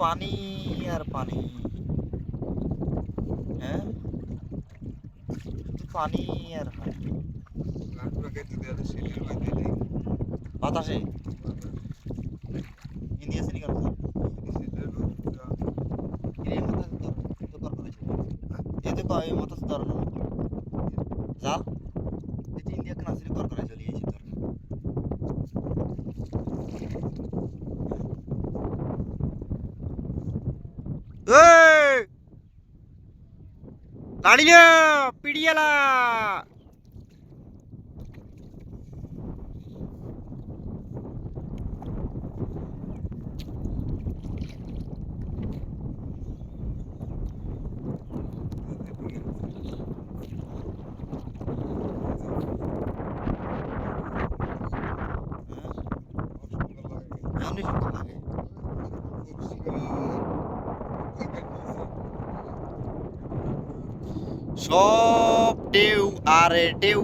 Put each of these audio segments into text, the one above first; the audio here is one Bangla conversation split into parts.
পানি আর পানি, হ্যাঁ শুধু পানি আর পানি। বাতাসে ইন্ডিয়া সিনি কেন এতে কয় মতো ধরো না যা এই ইন্ডিয়া কেন আসলে কর করে চলে এসেছি তোর এই লাড়িয়া পিড়িয়ালা এমনি সুন্দর লাগে। সব ঢেউ আর ঢেউ,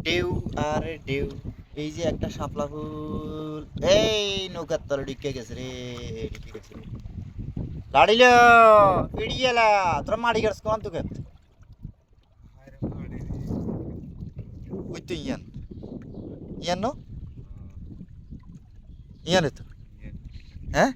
ঢেউ আর ঢেউ। এই যে একটা শাপলা ফুল, এই নৌকার তলে ঢুকে গেছে রে, ঢুকে গেছে রে। লাড়িল পিড়িয়ালা তোরা মাড়ি গাছ কোন তো খেত ওই তো ইয়ান ইয়ান নো ইয়ান তো হ্যাঁ